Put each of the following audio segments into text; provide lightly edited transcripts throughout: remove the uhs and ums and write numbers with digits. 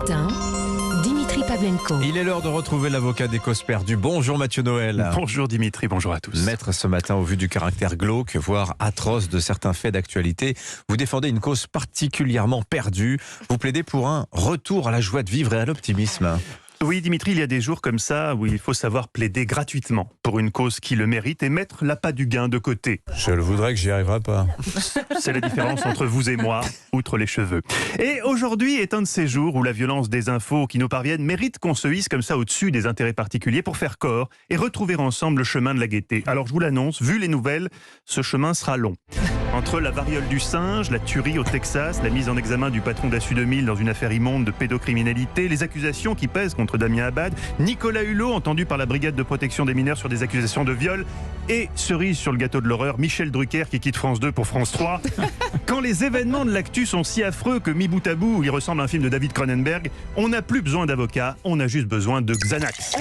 matin, Dimitri Pavlenko. Il est l'heure de retrouver l'avocat des causes perdues. Bonjour Mathieu Noël. Bonjour Dimitri, bonjour à tous. Maître, ce matin, au vu du caractère glauque, voire atroce de certains faits d'actualité, vous défendez une cause particulièrement perdue. Vous plaidez pour un retour à la joie de vivre et à l'optimisme. Oui Dimitri, il y a des jours comme ça où il faut savoir plaider gratuitement pour une cause qui le mérite et mettre l'appât du gain de côté. Je le voudrais que j'y arriverai pas. C'est la différence entre vous et moi, outre les cheveux. Et aujourd'hui est un de ces jours où la violence des infos qui nous parviennent mérite qu'on se hisse comme ça au-dessus des intérêts particuliers pour faire corps et retrouver ensemble le chemin de la gaieté. Alors je vous l'annonce, vu les nouvelles, ce chemin sera long. Entre la variole du singe, la tuerie au Texas, la mise en examen du patron d'Assu 2000 dans une affaire immonde de pédocriminalité, les accusations qui pèsent contre Damien Abad, Nicolas Hulot entendu par la brigade de protection des mineurs sur des accusations de viol et cerise sur le gâteau de l'horreur, Michel Drucker qui quitte France 2 pour France 3. Quand les événements de l'actu sont si affreux que mi bout à bout, il ressemble à un film de David Cronenberg, on n'a plus besoin d'avocats, on a juste besoin de Xanax.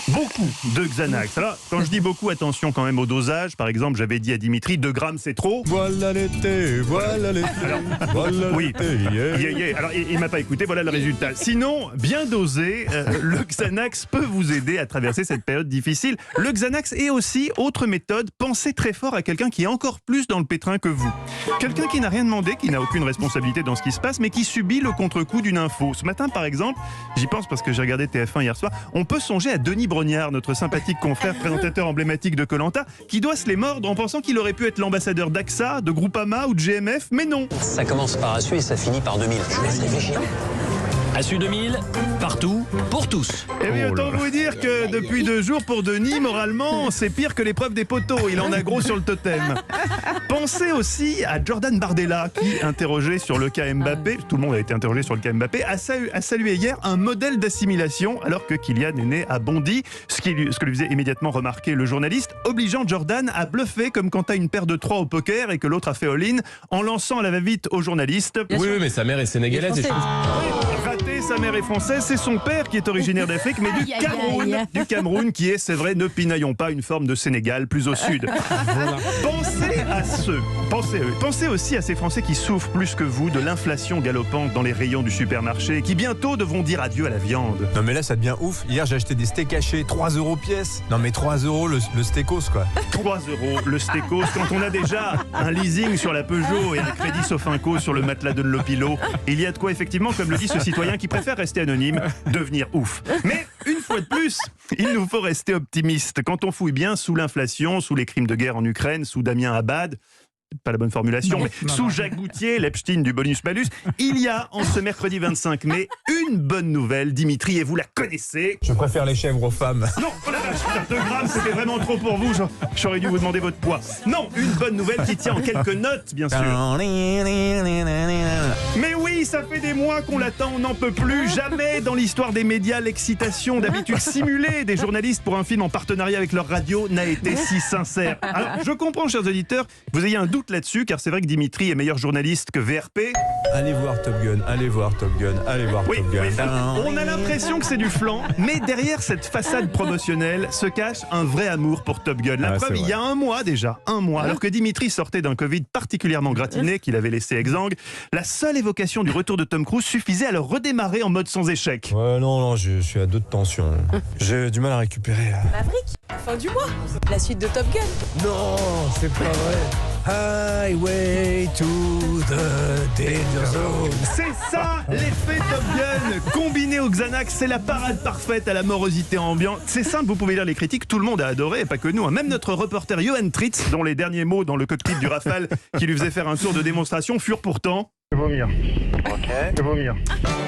Beaucoup de Xanax. Alors, quand je dis beaucoup, attention quand même au dosage. Par exemple, j'avais dit à Dimitri, 2 grammes c'est trop. Voilà l'été, voilà l'été. Alors, oui, Alors, il m'a pas écouté, voilà le résultat. Sinon, bien dosé, le Xanax peut vous aider à traverser cette période difficile. Le Xanax est aussi, autre méthode, pensez très fort à quelqu'un qui est encore plus dans le pétrin que vous. Quelqu'un qui n'a rien demandé, qui n'a aucune responsabilité dans ce qui se passe, mais qui subit le contre-coup d'une info. Ce matin, par exemple, j'y pense parce que j'ai regardé TF1 hier soir, on peut songer à Denis Brognard, notre sympathique confrère présentateur emblématique de Koh-Lanta, qui doit se les mordre en pensant qu'il aurait pu être l'ambassadeur d'AXA, de Groupama ou de GMF, mais non. Ça commence par Assu et ça finit par 2000. Je laisse réfléchir. Assu 2000, partout, pour tous. Et oui, autant vous dire que depuis 2 jours, pour Denis, moralement, c'est pire que l'épreuve des poteaux. Il en a gros sur le totem. Pensez aussi à Jordan Bardella, qui, interrogé sur le cas Mbappé, tout le monde a été interrogé sur le cas Mbappé, a salué hier un modèle d'assimilation, alors que Kylian est né à Bondy, ce que lui faisait immédiatement remarquer le journaliste, obligeant Jordan à bluffer comme quand t'as une paire de 3 au poker et que l'autre a fait all-in, en lançant à la va-vite au journaliste. Oui, mais sa mère est sénégalaise. Sa mère est française, c'est son père qui est originaire d'Afrique, mais du Cameroun, qui est, c'est vrai, ne pinaillons pas, une forme de Sénégal plus au sud. Voilà. Pensez aussi à ces Français qui souffrent plus que vous de l'inflation galopante dans les rayons du supermarché, qui bientôt devront dire adieu à la viande. Non mais là ça devient ouf. Hier j'ai acheté des steaks hachés, 3 € pièce. Non mais 3 € le steakos quoi. 3 € le steakos, quand on a déjà un leasing sur la Peugeot et un crédit Sofinco sur le matelas de Lopilo. Il y a de quoi effectivement, comme le dit ce citoyen qui préfère rester anonyme, devenir ouf. Mais une fois de plus, il nous faut rester optimiste. Quand on fouille bien sous l'inflation, sous les crimes de guerre en Ukraine, sous Damien Abad, pas la bonne formulation, mais sous Jacques Boutier, l'Epstein du bonus-malus, il y a en ce mercredi 25 mai une bonne nouvelle, Dimitri, et vous la connaissez. Je préfère les chèvres aux femmes. Non, oh la vache, 2 grammes, c'était vraiment trop pour vous, j'aurais dû vous demander votre poids. Non, une bonne nouvelle qui tient en quelques notes, bien sûr. Mais oui, ça fait des mois qu'on l'attend, on n'en peut plus. Jamais dans l'histoire des médias, l'excitation d'habitude simulée des journalistes pour un film en partenariat avec leur radio n'a été si sincère. Alors, je comprends, chers auditeurs, que vous ayez un doute là-dessus, car c'est vrai que Dimitri est meilleur journaliste que VRP. Allez voir Top Gun, allez voir Top Gun, allez voir Top Gun. Oui, on a l'impression que c'est du flan, mais derrière cette façade promotionnelle se cache un vrai amour pour Top Gun. La preuve, il y a un mois déjà, alors que Dimitri sortait d'un Covid particulièrement gratiné qu'il avait laissé exsangue, la seule évocation du retour de Tom Cruise suffisait à le redémarrer en mode sans échec. Ouais, non, je suis à 2 de tension. J'ai du mal à récupérer. Maverick, fin du mois, la suite de Top Gun. Non, c'est pas vrai. Highway to the Danger Zone. C'est ça, l'effet Top Gun combiné au Xanax, c'est la parade parfaite à la morosité ambiante. C'est simple, vous pouvez lire les critiques, tout le monde a adoré, et pas que nous. Même notre reporter Johan Tritz, dont les derniers mots dans le cockpit du Rafale qui lui faisait faire un tour de démonstration furent pourtant... Vomir. Ok. Vomir.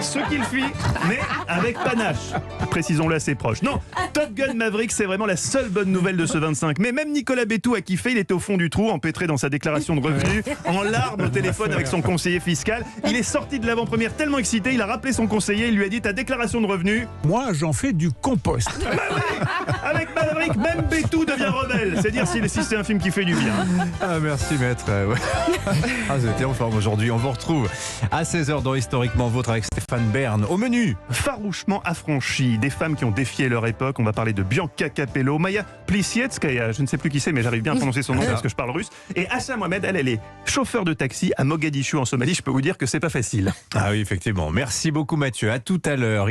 Ce qu'il fit, mais avec panache. Précisons-le à ses proches. Non, Top Gun Maverick, c'est vraiment la seule bonne nouvelle de ce 25. Mais même Nicolas Bétou a kiffé, il était au fond du trou, empêtré dans sa déclaration de revenus, en larmes au téléphone avec son conseiller fiscal. Il est sorti de l'avant-première tellement excité, il a rappelé son conseiller, il lui a dit: ta déclaration de revenus. Moi, j'en fais du compost. Avec Maverick, même Bétou devient rebelle. C'est dire si c'est un film qui fait du bien. Ah, merci maître. Ouais. Ah, vous êtes en forme aujourd'hui. On vous retrouve retrouve à 16h dans Historiquement Vôtre avec Stéphane Bern. Au menu, Farouchement affranchies, des femmes qui ont défié leur époque. On va parler de Bianca Capello, Maya Plissietskaya, je ne sais plus qui c'est, mais j'arrive bien à prononcer son nom parce que je parle russe. Et Assa Mohamed, elle est chauffeur de taxi à Mogadiscio en Somalie. Je peux vous dire que c'est pas facile. ah oui, effectivement. Merci beaucoup Mathieu. À tout à l'heure.